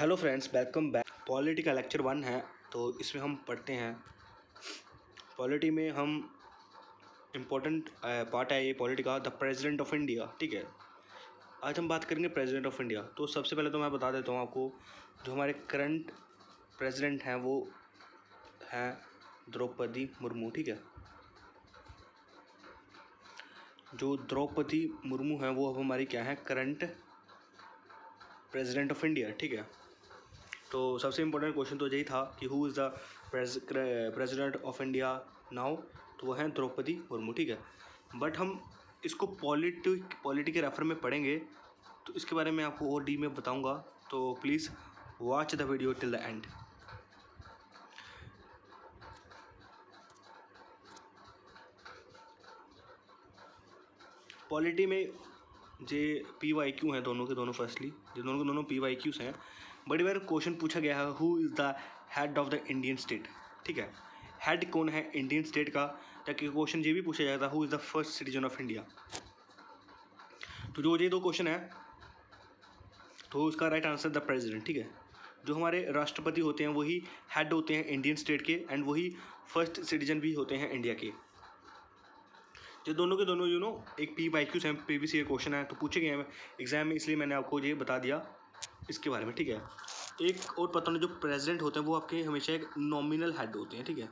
Hello friends, welcome back. Polity का lecture 1 है, तो इसमें हम पढ़ते हैं। पॉलिटी में हम इम्पोर्टेंट पार्ट है ये पॉलिटी का, द प्रेसिडेंट ऑफ इंडिया। ठीक है, आज हम बात करेंगे प्रेसिडेंट ऑफ इंडिया। तो सबसे पहले तो मैं बता देता हूँ आपको, जो हमारे करंट प्रेसिडेंट हैं वो हैं द्रौपदी मुर्मू। ठीक है, जो द्रौपदी मुर्मू हैं वो अब हमारी क्या है, करंट प्रेसिडेंट ऑफ इंडिया। ठीक है, तो सबसे इम्पोर्टेंट क्वेश्चन तो यही था कि who is the president of India now, तो वो हैं द्रौपदी मुर्मू। ठीक है, बट हम इसको पॉलिटी के रेफर में पढ़ेंगे, तो इसके बारे में आपको और डी में बताऊंगा, तो please watch the video till the end. Polity में जे PYQ हैं दोनों के दोनों, फर्स्टली जो दोनों के दोनों PYQs हैं। बड़ी बार क्वेश्चन पूछा गया है, who is the head of the Indian state. ठीक है, हेड कौन है इंडियन स्टेट का, ताकि क्वेश्चन ये भी पूछा जाता है, who is the first citizen of India. तो जो ये दो क्वेश्चन है, तो उसका राइट आंसर द प्रेसिडेंट। ठीक है, जो हमारे राष्ट्रपति होते हैं वही हेड होते हैं इंडियन स्टेट के, एंड वही फर्स्ट सिटीजन भी होते हैं इंडिया के। जो दोनों के दोनों एक PYQ से प्रीवियस ईयर क्वेश्चन है, तो पूछे गए हैं एग्जाम में, इसलिए मैंने आपको ये बता दिया इसके बारे में। ठीक है, एक और पता नहीं, जो प्रेसिडेंट होते हैं वो आपके हमेशा एक नॉमिनल हेड होते हैं। ठीक है,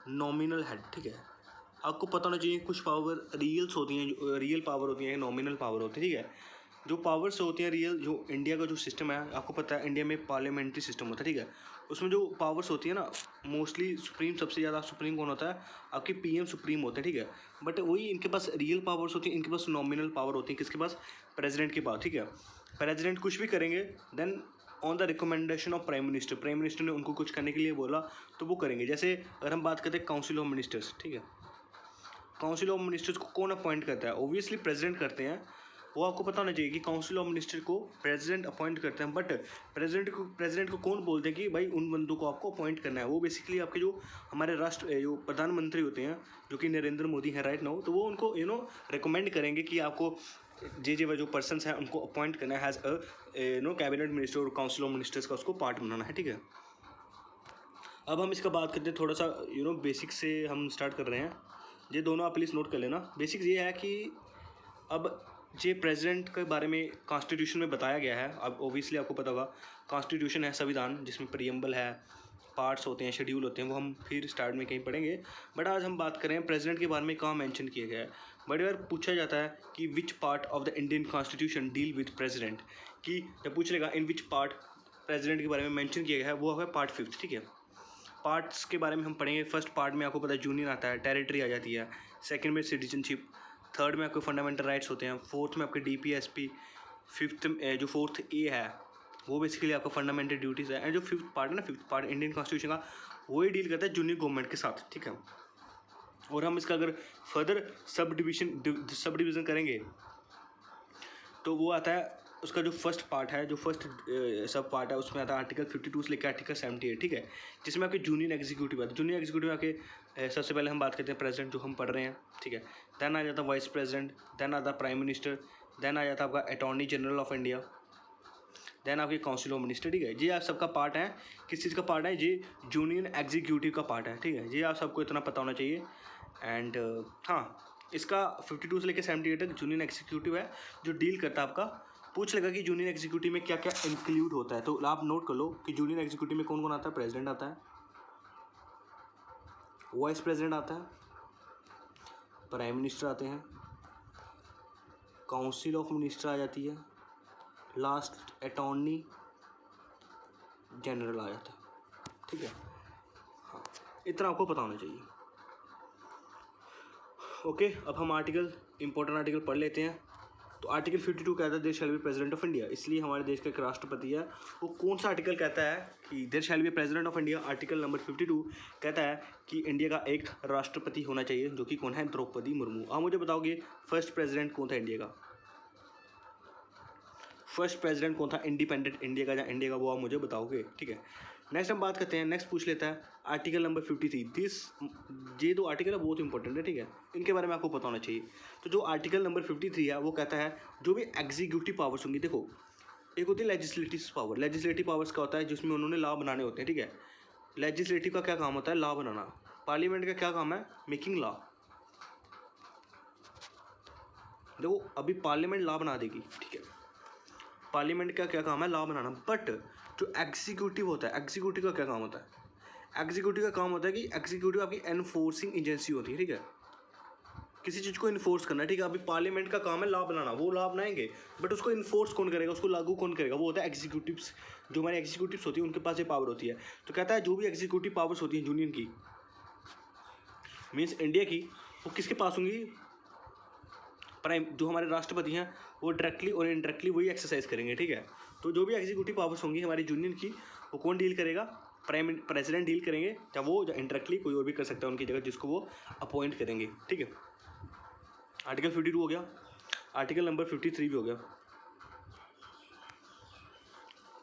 नॉमिनल हेड। ठीक है, आपको पता होना चाहिए कुछ पावर रियल्स होती हैं, रियल पावर होती हैं, नॉमिनल पावर होती है। ठीक है, जो पावर्स होती हैं रियल, जो इंडिया का जो सिस्टम है, आपको पता है इंडिया में पार्लियामेंट्री सिस्टम होता है। ठीक है, उसमें जो पावर्स होती है ना, मोस्टली सुप्रीम, सबसे ज़्यादा सुप्रीम कौन होता है, आपके PM सुप्रीम होते हैं। ठीक है, बट वही इनके पास रियल पावर्स होती हैं, इनके पास नॉमिनल पावर होती है। किसके पास, प्रेसिडेंट के पास। ठीक है, प्रेसिडेंट कुछ भी करेंगे, then on the recommendation of prime minister ने उनको कुछ करने के लिए बोला तो वो करेंगे। जैसे अगर हम बात करते हैं काउंसिल ऑफ मिनिस्टर्स। ठीक है, काउंसिल ऑफ मिनिस्टर्स को कौन अपॉइंट करता है, ओबियसली प्रेसिडेंट करते हैं। वो आपको पता होना चाहिए कि काउंसिल ऑफ मिनिस्टर को प्रेसिडेंट अपॉइंट करते हैं, बट प्रेसिडेंट को कौन बोलते हैं कि भाई उन बंदों को आपको अपॉइंट करना है। वो बेसिकली आपके जो हमारे जो प्रधानमंत्री होते हैं, जो कि नरेंद्र मोदी हैं राइट नाउ, तो वो उनको रिकमेंड करेंगे कि आपको जो पर्सन्स हैं उनको अपॉइंट करना है एज कैबिनेट मिनिस्टर और काउंसिल ऑफ मिनिस्टर्स का उसको पार्ट बनाना है। ठीक है, अब हम इसका बात करते हैं थोड़ा सा बेसिक से हम स्टार्ट कर रहे हैं। ये दोनों आप प्लीज़ नोट कर लेना। बेसिक्स ये है कि अब ये प्रेसिडेंट के बारे में कॉन्स्टिट्यूशन में बताया गया है। अब ओबियसली आपको पता होगा, कॉन्स्टिट्यूशन है संविधान, जिसमें प्रीएम्बल है, पार्ट्स होते हैं, शेड्यूल होते हैं, वो हम फिर स्टार्ट में कहीं पढ़ेंगे। बट आज हम बात करें प्रेसिडेंट के बारे में, कहाँ मेंशन किया गया है। बड़ी बार पूछा जाता है कि which part of the Indian constitution deal with president, कि जब पूछ लेगा इन विच पार्ट प्रेसिडेंट के बारे में मेंशन किया गया है, वो है पार्ट 5। ठीक है, पार्ट्स के बारे में हम पढ़ेंगे। फर्स्ट पार्ट में आपको पता है यूनियन आता है, टेरिटरी आ जाती है। सेकंड में सिटीजनशिप, थर्ड में आपके फंडामेंटल राइट्स होते हैं, फोर्थ में आपके DPSP, फिफ्थ जो फोर्थ A है वो बेसिकली आपका फंडामेंटल ड्यूटीज़ है। एंड जो फिफ्थ पार्ट है ना, फिफ्थ पार्ट इंडियन कॉन्स्टिट्यूशन का, वही डील करता है जूनियर गवर्नमेंट के साथ। ठीक है, और हम इसका अगर फर्दर सब डिवीज़न करेंगे तो वो आता है, उसका जो फर्स्ट पार्ट है, जो फर्स्ट सब पार्ट है, उसमें आता है आर्टिकल 52 से लेकर आर्टिकल 78। ठीक है, जिसमें आपके जूनियर एग्जीक्यूटिव आता है। जूनियर एग्जीक्यूटिव आके सबसे पहले हम बात करते हैं प्रेसिडेंट, जो हम पढ़ रहे हैं। ठीक है, देन आ जाता है वाइस प्रेसिडेंट, देन आता है प्राइम मिनिस्टर, देन आ जाता है आपका attorney general of India, then आपके काउंसिल ऑफ मिनिस्टर। ठीक है, ये आप सबका पार्ट है। किस चीज़ का पार्ट है, ये जूनियर एग्जीक्यूटिव का पार्ट है। ठीक है, ये आप सबको इतना पता होना चाहिए। एंड हाँ, इसका 52 से लेकर 78 तक जूनियर एग्जीक्यूटिव है, जो डील करता है। आपका पूछ लेगा कि जूनियर एग्जीक्यूटिव में क्या क्या इंक्लूड होता है, तो आप नोट कर लो कि जूनियर एग्जीक्यूटिव में कौन कौन आता है। प्रेसिडेंट आता है, वाइस प्रेसिडेंट आता है, प्राइम मिनिस्टर आते हैं, काउंसिल ऑफ मिनिस्टर आ जाती है, लास्ट अटॉर्नी जनरल आ जाता है। ठीक है, हाँ, इतना आपको पता होना चाहिए। ओके, अब हम इंपॉर्टेंट आर्टिकल पढ़ लेते हैं। तो आर्टिकल 52 कहता है there shall be president of India, इसलिए हमारे देश का एक राष्ट्रपति है। वो कौन सा आर्टिकल कहता है कि there shall be president of India, article number 52 कहता है कि इंडिया का एक राष्ट्रपति होना चाहिए, जो कि कौन है, द्रौपदी मुर्मू। आप मुझे बताओगे फर्स्ट प्रेसिडेंट कौन था इंडिया का, फर्स्ट प्रेसिडेंट कौन था इंडिपेंडेंट इंडिया का, या इंडिया का, वो आप मुझे बताओगे। ठीक है, नेक्स्ट हम बात करते हैं, नेक्स्ट पूछ लेता है आर्टिकल नंबर 53। ये दो आर्टिकल है बहुत इंपॉर्टेंट है। ठीक है, इनके बारे में आपको पता होना चाहिए। तो जो आर्टिकल नंबर 53 है वो कहता है जो भी एग्जीक्यूटिव पावर्स होंगी, देखो एक होती है लेजिस्लेटिव पावर। लेजिस्लेटिव पावर्स का होता है जिसमें उन्होंने लॉ बनाने होते हैं, ठीक है। लेजिस्लेटिव का क्या काम होता है? लॉ बनाना। पार्लियामेंट का क्या काम है? Making law. देखो अभी पार्लियामेंट लॉ बना देगी, ठीक है, पार्लियामेंट का क्या काम है? Law banana. बट जो एग्जीक्यूटिव होता है, एग्जीक्यूटिव का क्या काम होता है? एग्जीक्यूटिव का काम होता है कि एग्जीक्यूटिव आपकी एनफोर्सिंग एजेंसी होती है, ठीक है, किसी चीज़ को इन्फोर्स करना, ठीक है। अभी पार्लियामेंट का काम है लॉ बनाना, वो लॉ बनाएंगे, बट उसको इन्फोर्स कौन करेगा, उसको लागू कौन करेगा? वो होता है एग्जीक्यूटिव्स। जो हमारे एग्जीक्यूटिव्स होती है उनके पास ये पावर होती है। तो कहता है जो भी एग्जीक्यूटिव पावर्स होती हैं यूनियन की, मीन्स इंडिया की, वो किसके पास होंगी? प्राइम, जो हमारे राष्ट्रपति हैं वो डायरेक्टली और इनडायरेक्टली वही एक्सरसाइज करेंगे, ठीक है। तो जो भी एग्जीक्यूटिव पावर्स होंगी हमारी यूनियन की, वो कौन डील करेगा? प्रेसिडेंट डील करेंगे, या वो इनडायरेक्टली कोई और भी कर सकता है उनकी जगह, जिसको वो अपॉइंट करेंगे, ठीक है। आर्टिकल 52 हो गया। आर्टिकल नंबर 53 भी हो गया।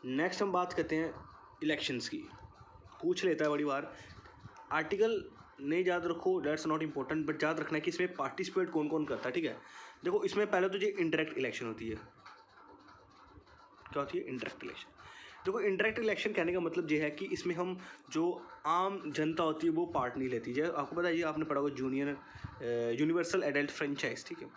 नेक्स्ट हम बात करते हैं इलेक्शंस की। पूछ लेता है बड़ी बार, आर्टिकल नहीं याद रखो, दैट्स नॉट इम्पोर्टेंट, बट याद रखना है कि इसमें पार्टिसिपेट कौन कौन करता है, ठीक है। देखो इसमें पहले तो ये इंडायरेक्ट इलेक्शन होती है। क्या होती है? Indirect election. देखो इंडायरेक्ट इलेक्शन कहने का मतलब ये है कि इसमें हम जो आम जनता होती है वो पार्ट नहीं लेती है। आपको पता है, ये आपने पढ़ा होगा यूनिवर्सल एडल्ट फ्रेंचाइज, ठीक है।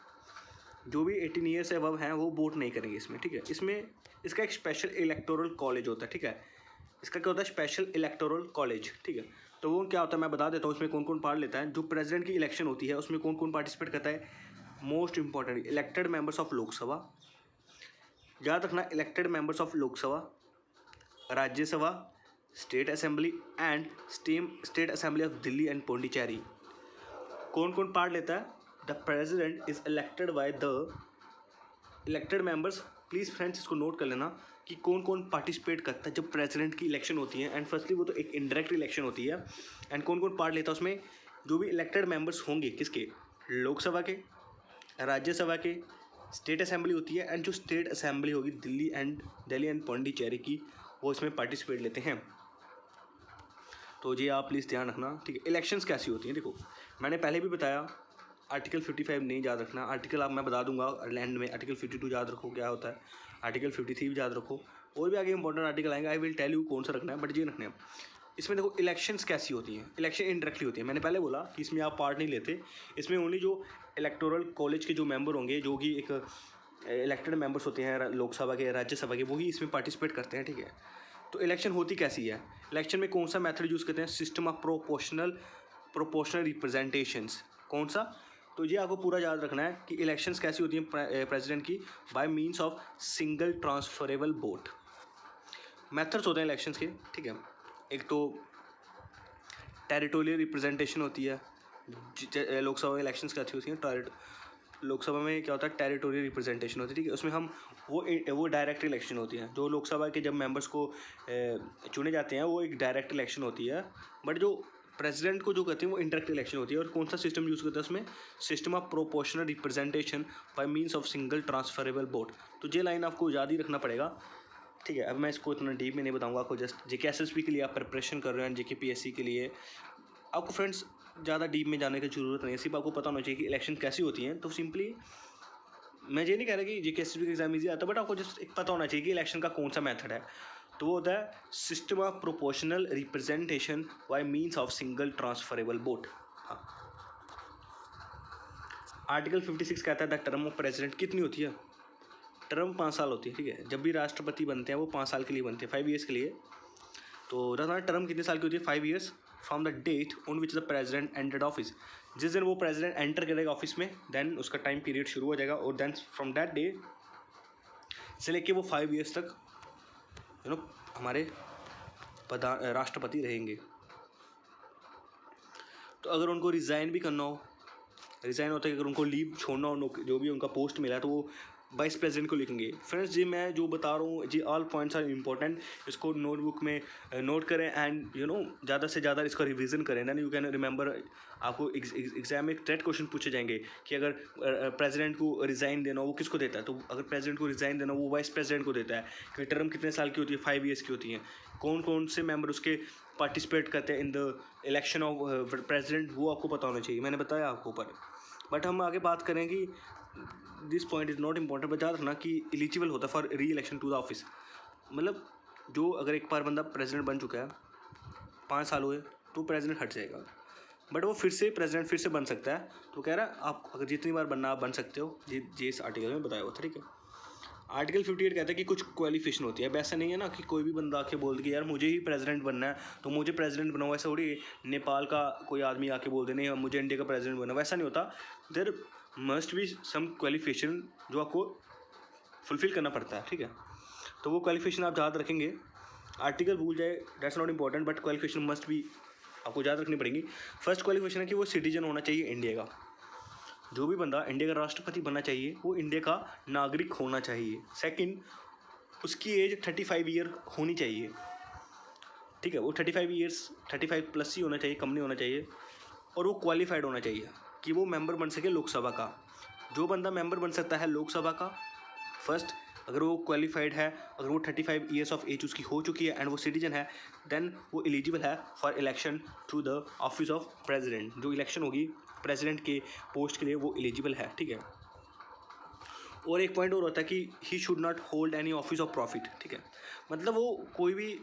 जो भी 18 ईयर से अबव हैं वो वोट नहीं करेंगे इसमें, ठीक है। इसमें इसका एक स्पेशल इलेक्टोरल कॉलेज होता है, ठीक है। इसका क्या होता है? स्पेशल इलेक्टोरल कॉलेज, ठीक है। तो वो क्या होता है मैं बता देता हूँ, उसमें कौन कौन पार्ट लेता है। जो प्रेसिडेंट की इलेक्शन होती है उसमें कौन कौन पार्टिसिपेट करता है? Most important, elected members of Lok Sabha, याद रखना, elected members of Lok Sabha, Rajya Sabha, state assembly and state assembly of Delhi and Pondicherry. कौन कौन पार्ट लेता है? The president is elected by the elected members. Please friends इसको नोट कर लेना कि कौन कौन पार्टिसिपेट करता है जब प्रेसिडेंट की इलेक्शन होती है। एंड फर्स्टली वो तो एक इनडायरेक्ट इलेक्शन होती है। एंड कौन कौन पार्ट लेता है उसमें? जो भी इलेक्टेड मेंबर्स होंगे, किसके? लोकसभा के, राज्यसभा के, स्टेट असेंबली होती है, एंड जो स्टेट असेंबली होगी दिल्ली एंड पौंडीचेरी की, वो इसमें पार्टिसिपेट लेते हैं। तो ये आप प्लीज़ ध्यान रखना, ठीक है। इलेक्शंस कैसी होती हैं? देखो मैंने पहले भी बताया, आर्टिकल 55 नहीं याद रखना। आर्टिकल आप मैं बता दूंगा लैंड में। आर्टिकल 52 याद रखो क्या होता है, आर्टिकल 53 भी याद रखो, और भी आगे इंपॉर्टेंट आर्टिकल आएंगे, आई विल टेल यू कौन सा रखना है, बट ये रखना है। इसमें देखो इलेक्शंस कैसी होती हैं। इलेक्शन इनडायरेक्टली होती है। मैंने पहले बोला कि इसमें आप पार्ट नहीं लेते। इसमें ओनली जो इलेक्टोरल कॉलेज के जो मेंबर होंगे, जो कि एक इलेक्टेड मेंबर्स होते हैं लोकसभा के, राज्यसभा के, वही इसमें पार्टिसिपेट करते हैं, ठीक है। तो इलेक्शन होती कैसी है? इलेक्शन में कौन सा मेथड यूज़ करते हैं? System of proportional representations. कौन सा? तो ये आपको पूरा याद रखना है कि इलेक्शंस कैसी होती हैं प्रेसिडेंट की, by means of single transferable vote. Methods होते हैं इलेक्शंस के, ठीक है। एक तो टेरिटोरियल रिप्रेजेंटेशन होती है। लोकसभा में इलेक्शंस कैसी होती हैं? लोकसभा में क्या होता है? टेरिटोरियल रिप्रेजेंटेशन होती है, ठीक है। उसमें हम वो डायरेक्ट इलेक्शन होती है। जो लोकसभा के जब मेंबर्स को चुने जाते हैं वो एक डायरेक्ट इलेक्शन होती है, बट जो प्रेसिडेंट को जो कहते हैं वो इंडायरेक्ट इलेक्शन होती है। और कौन सा सिस्टम यूज़ करता है उसमें? System of proportional representation by means of single transferable vote. तो ये लाइन आपको याद ही रखना पड़ेगा, ठीक है। अब मैं इसको इतना डीप में नहीं बताऊंगा आपको। जस्ट जेके एसएसबी के लिए आप प्रिपरेशन कर रहे हैं, जेके पीएससी के लिए आपको फ्रेंड्स ज़्यादा डीप में जाने की ज़रूरत नहीं है। सिर्फ आपको पता होना चाहिए कि इलेक्शन कैसी होती हैं। तो सिंपली मैं ये नहीं कह रहा कि जेके एसएसबी का एग्जाम ईजी आता है, बट आपको जस्ट एक पता होना चाहिए कि इलेक्शन का कौन सा मेथड है। तो वो होता है system of proportional representation by means of single transferable vote. हाँ, आर्टिकल 56 कहता है द टर्म ऑफ प्रेसिडेंट कितनी होती है? टर्म 5 साल होती है, ठीक है। जब भी राष्ट्रपति बनते हैं वो 5 साल के लिए बनते हैं, 5 ईयर्स के लिए। तो टर्म कितने साल की होती है? 5 years from the date on which the president entered office. जिस दिन वो प्रेसिडेंट एंटर करेगा ऑफिस में, देन उसका टाइम पीरियड शुरू हो जाएगा, और देन फ्रॉम दैट डे से लेके वो 5 ईयर्स तक हमारे राष्ट्रपति रहेंगे। तो अगर उनको रिज़ाइन भी करना हो, रिज़ाइन होता है कि अगर उनको लीव छोड़ना हो, जो भी उनका पोस्ट मिला है, तो वो वाइस प्रेसिडेंट को लिखेंगे। फ्रेंड्स जी मैं जो बता रहा हूँ जी ऑल पॉइंट्स आर इंपॉर्टेंट। इसको नोटबुक में नोट करें एंड ज़्यादा से ज़्यादा इसका रिवीजन करें, देन यू कैन रिमेंबर। आपको एग्जाम में ट्रेट क्वेश्चन पूछे जाएंगे कि अगर प्रेसिडेंट को रिज़ाइन देना हो वो किसको देता है? तो अगर प्रेसिडेंट को रिज़ाइन देना हो वो वाइस प्रेसिडेंट को देता है। कि टर्म कितने साल की होती है? 5 ईयर्स की होती है। कौन कौन से मेंबर उसके पार्टिसिपेट करते हैं in the election of president, वो आपको पता होना चाहिए। मैंने बताया आपको ऊपर। बट हम आगे बात करें कि this point is not important, बता रखना कि एलिजिबल होता है फॉर री इलेक्शन टू द ऑफिस। मतलब जो अगर एक बार बंदा प्रेसिडेंट बन चुका है, 5 साल हुए तो प्रेसिडेंट हट जाएगा, बट वो फिर से प्रेसिडेंट फिर से बन सकता है। तो कह रहा है आप अगर जितनी बार बनना आप बन सकते हो, जी इस आर्टिकल में बताया हुआ था, ठीक है। आर्टिकल 58 कहता है कि कुछ क्वालिफिकेशन होती है। अब ऐसा नहीं है ना कि कोई भी बंदा आके बोल दे कि यार मुझे ही प्रेसिडेंट बनना है तो मुझे प्रेसिडेंट बनाओ, ऐसा थोड़ी नेपाल का कोई आदमी आके बोल दे नहीं मुझे इंडिया का प्रेसिडेंट बनना, वैसा नहीं होता। There must be some qualification जो आपको फुलफिल करना पड़ता है, ठीक है। तो वो क्वालिफिकेशन आप याद रखेंगे। आर्टिकल भूल जाए that's not important, but qualification must be आपको याद रखनी पड़ेगी। फर्स्ट क्वालिफिकेशन है कि वो सिटीजन होना चाहिए इंडिया का। जो भी बंदा इंडिया का राष्ट्रपति बनना चाहिए वो इंडिया का नागरिक होना चाहिए। सेकंड, उसकी एज 35 ईयर होनी चाहिए, ठीक है। वो 35 प्लस ही होना चाहिए, कम नहीं होना चाहिए। और वो क्वालिफाइड होना चाहिए कि वो मेंबर बन सके लोकसभा का। जो बंदा मेंबर बन सकता है लोकसभा का, फर्स्ट अगर वो क्वालिफाइड है, अगर वो 35 ईयर्स ऑफ एज उसकी हो चुकी है एंड वो सिटीजन है, देन वो एलिजिबल है for election to the office of president. जो इलेक्शन होगी प्रेसिडेंट के पोस्ट के लिए वो एलिजिबल है, ठीक है। और एक पॉइंट और होता है कि he should not hold any office of profit, ठीक है। मतलब वो कोई भी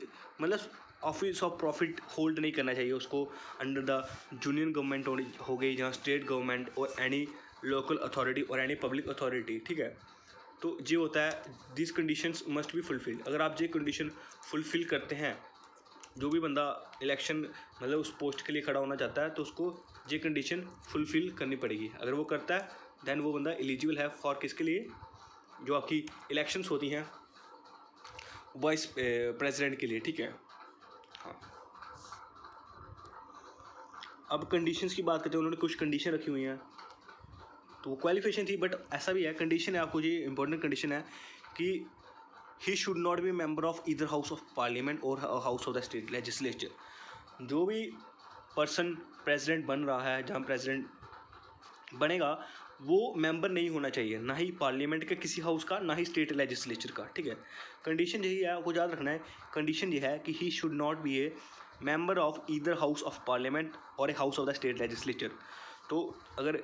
मतलब ऑफिस ऑफ प्रॉफिट होल्ड नहीं करना चाहिए उसको अंडर द यूनियन गवर्नमेंट हो गई, जहाँ स्टेट गवर्नमेंट और एनी लोकल अथॉरिटी और एनी पब्लिक अथॉरिटी, ठीक है। तो ये होता है this conditions must be fulfilled. अगर आप ये कंडीशन फुलफिल करते हैं, जो भी बंदा इलेक्शन मतलब उस पोस्ट के लिए खड़ा होना चाहता है तो उसको ये कंडीशन फुलफिल करनी पड़ेगी। अगर वो करता है देन वो बंदा एलिजिबल है फॉर किसके लिए, जो आपकी इलेक्शंस होती हैं वाइस प्रेसिडेंट के लिए, ठीक है। हाँ, अब कंडीशंस की बात करते हैं। उन्होंने कुछ कंडीशन रखी हुई हैं, तो वो क्वालिफिकेशन थी, बट ऐसा भी है कंडीशन है आपको, ये इंपॉर्टेंट कंडीशन है कि he should not be member of either house of parliament और house of the state legislature. जो भी पर्सन प्रेसिडेंट बन रहा है, जहाँ प्रेसिडेंट बनेगा वो मेंबर नहीं होना चाहिए, ना ही पार्लियामेंट के किसी हाउस का, ना ही स्टेट लेजिस्लेचर का, ठीक है। कंडीशन यही है, आपको याद रखना है। कंडीशन ये है कि he should not be a member of either house of parliament और a house of the state legislature. तो अगर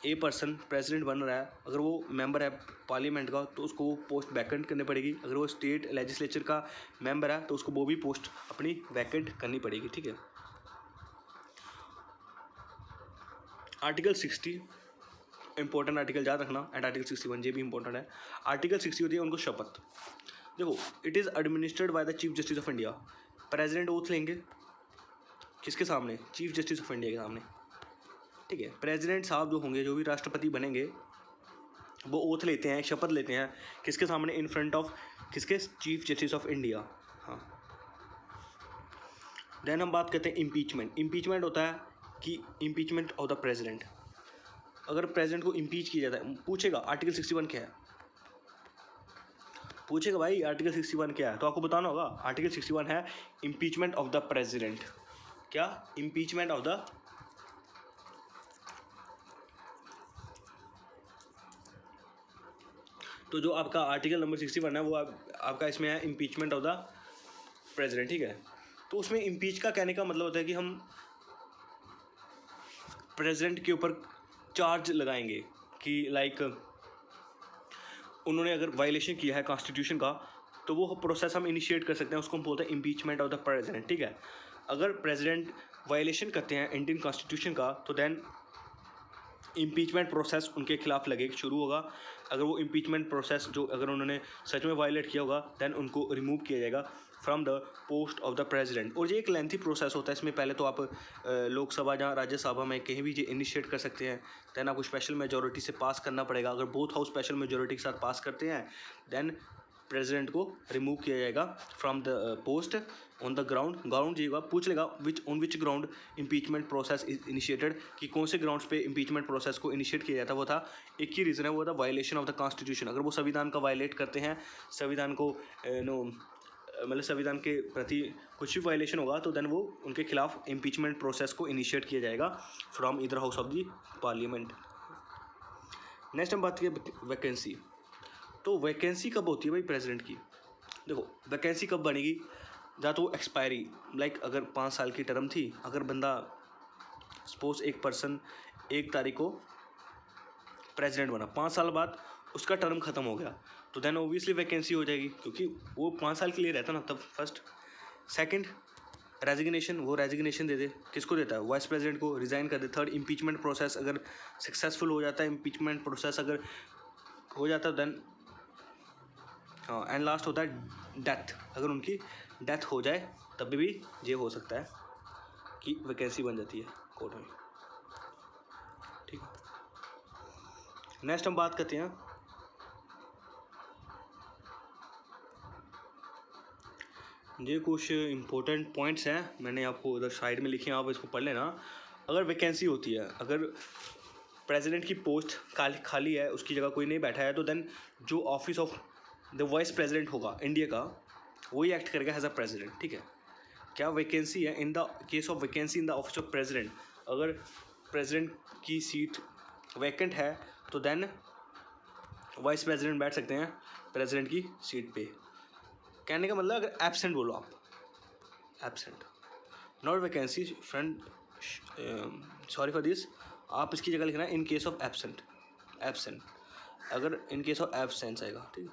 ए पर्सन प्रेसिडेंट बन रहा है, अगर वो मेंबर है पार्लियामेंट का तो उसको वो पोस्ट वैकेंट करनी पड़ेगी। अगर वो स्टेट लेजिस्लेचर का मेंबर है तो उसको वो भी पोस्ट अपनी वैकेंट करनी पड़ेगी, ठीक है। आर्टिकल 60 इंपॉर्टेंट आर्टिकल याद रखना, एंड आर्टिकल 61 ये भी इंपॉर्टेंट है। आर्टिकल 60 होती है उनको शपथ। देखो, it is administered by the chief justice of India. President oath लेंगे किसके सामने, चीफ जस्टिस ऑफ इंडिया के सामने, ठीक है। प्रेसिडेंट साहब जो होंगे, जो भी राष्ट्रपति बनेंगे, वो ओथ लेते हैं, शपथ लेते हैं किसके सामने, इन फ्रंट ऑफ किसके, चीफ जस्टिस ऑफ इंडिया। हाँ, देन हम बात करते हैं इम्पीचमेंट। इम्पीचमेंट होता है कि इम्पीचमेंट ऑफ द प्रेसिडेंट। अगर प्रेसिडेंट को इम्पीच किया जाता है, पूछेगा आर्टिकल 61 क्या है, पूछेगा भाई आर्टिकल 61 क्या है, तो आपको बताना होगा। आर्टिकल 61 है इम्पीचमेंट ऑफ द प्रेसिडेंट। क्या, इम्पीचमेंट ऑफ द, तो जो आपका आर्टिकल नंबर 61 है वो आपका इसमें है इम्पीचमेंट ऑफ द प्रेसिडेंट, ठीक है। तो उसमें इम्पीच का कहने का मतलब होता है कि हम प्रेसिडेंट के ऊपर चार्ज लगाएंगे कि लाइक उन्होंने अगर वायलेशन किया है कॉन्स्टिट्यूशन का, तो वो प्रोसेस हम इनिशिएट कर सकते हैं, उसको हम बोलते हैं इम्पीचमेंट ऑफ द प्रेसिडेंट, ठीक है। अगर प्रेसिडेंट वायलेशन करते हैं इंडियन कॉन्स्टिट्यूशन का तो देन इम्पीचमेंट प्रोसेस उनके खिलाफ लगे शुरू होगा। अगर वो इम्पीचमेंट प्रोसेस जो अगर उन्होंने सच में वायलेट किया होगा देन उनको रिमूव किया जाएगा from the post of the president. और ये एक लेंथी प्रोसेस होता है। इसमें पहले तो आप लोकसभा या राज्यसभा में कहीं भी ये इनिशिएट कर सकते हैं, देन आपको स्पेशल मेजोरिटी से पास करना पड़ेगा। अगर बोथ हाउस स्पेशल मेजोरिटी के साथ पास करते हैं देन प्रेसिडेंट को रिमूव किया जाएगा from the post on the ground जी पूछ लेगा on which ground impeachment process is initiated, कि कौन से ग्राउंड्स पे इम्पीचमेंट प्रोसेस को इनिशिएट किया जाता है। वो था एक ही रीज़न है, वो था वायलेशन ऑफ द कॉन्स्टिट्यूशन। अगर वो संविधान का वायलेट करते हैं, संविधान को मतलब संविधान के प्रति कुछ भी वायलेशन होगा तो देन वो उनके खिलाफ इम्पीचमेंट प्रोसेस को इनिशिएट किया जाएगा from either house of the parliament. Next हम बात करें वैकेंसी। तो वैकेंसी कब होती है भाई प्रेसिडेंट की। देखो, वैकेंसी कब बनेगी, या तो एक्सपायरी, लाइक अगर 5 साल की टर्म थी, अगर बंदा सपोज एक पर्सन 1 तारीख को प्रेसिडेंट बना, 5 साल बाद उसका टर्म ख़त्म हो गया, तो देन ओबियसली वैकेंसी हो जाएगी, क्योंकि वो 5 साल के लिए रहता ना तब। फर्स्ट। सेकंड, रेजिग्नेशन, वो रेजिग्नेशन दे दे, किसको देता है? वाइस प्रेसिडेंट को, रिज़ाइन कर दे। थर्ड, इम्पीचमेंट प्रोसेस अगर सक्सेसफुल हो जाता है, इम्पीचमेंट प्रोसेस अगर हो जाता है देन, हाँ, एंड लास्ट होता है डेथ। अगर उनकी डेथ हो जाए तब भी ये हो सकता है कि वैकेंसी बन जाती है कोर्ट में, ठीक है। नेक्स्ट हम बात करते हैं ये कुछ इम्पोर्टेंट पॉइंट्स हैं, मैंने आपको उधर साइड में लिखे हैं, आप इसको पढ़ लेना। अगर वैकेंसी होती है, अगर प्रेसिडेंट की पोस्ट खाली है, उसकी जगह कोई नहीं बैठा है, तो देन जो office of the vice president होगा इंडिया का, वही एक्ट करेगा एज अ प्रेसिडेंट, ठीक है। क्या वैकेंसी है? In the case of vacancy in the office of president, अगर प्रेसिडेंट की सीट वैकेंट है तो देन वाइस प्रेसिडेंट बैठ सकते हैं प्रेसिडेंट की सीट पे। कहने का मतलब अगर एब्सेंट बोलो आप, absent, not vacancy friend, sorry for this, आप इसकी जगह लिखना in case of absent, absent, अगर इन केस ऑफ एब्सेंस आएगा, ठीक है।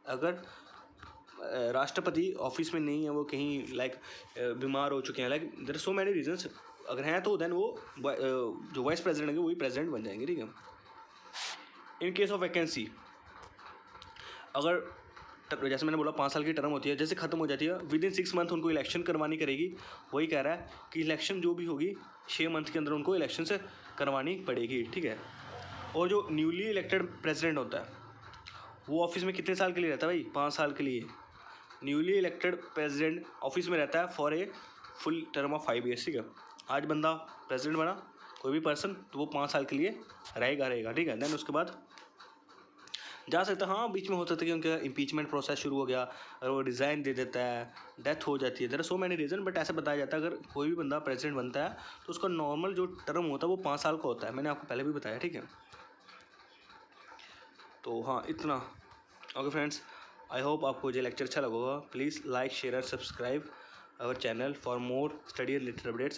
अगर राष्ट्रपति ऑफिस में नहीं है, वो कहीं लाइक बीमार हो चुके हैं, like there are so many reasons, अगर हैं तो देन वो जो वाइस प्रेसिडेंट होंगे वही प्रेसिडेंट बन जाएंगे, ठीक है। इन केस ऑफ वैकेंसी, अगर जैसे मैंने बोला 5 साल की टर्म होती है, जैसे ख़त्म हो जाती है विद इन 6 मंथ उनको इलेक्शन करवानी करेगी। वही कह रहा है कि इलेक्शन जो भी होगी 6 मंथ के अंदर उनको इलेक्शन से करवानी पड़ेगी, ठीक है। और जो न्यूली इलेक्टेड प्रेसिडेंट होता है वो ऑफिस में कितने साल के लिए रहता है भाई? 5 साल के लिए। न्यूली इलेक्टेड प्रेसिडेंट ऑफिस में रहता है for a full term of 5 years, ठीक है। आज बंदा प्रेसिडेंट बना, कोई भी पर्सन, तो वो 5 साल के लिए रहेगा, ठीक है। देन उसके बाद जा सकता है, हाँ, बीच में हो सकता है कि उनका इम्पीचमेंट प्रोसेस शुरू हो गया और वो रिज़ाइन दे देता है, डेथ हो जाती है, there are so many reason, but ऐसा बताया जाता है अगर कोई भी बंदा प्रेसिडेंट बनता है तो उसका नॉर्मल जो टर्म होता है वो 5 साल का होता है, मैंने आपको पहले भी बताया, ठीक है। तो हाँ, इतना। ओके फ्रेंड्स, आई होप आपको ये लेक्चर अच्छा लगा होगा। प्लीज़ लाइक, शेयर और subscribe our channel for more study related updates.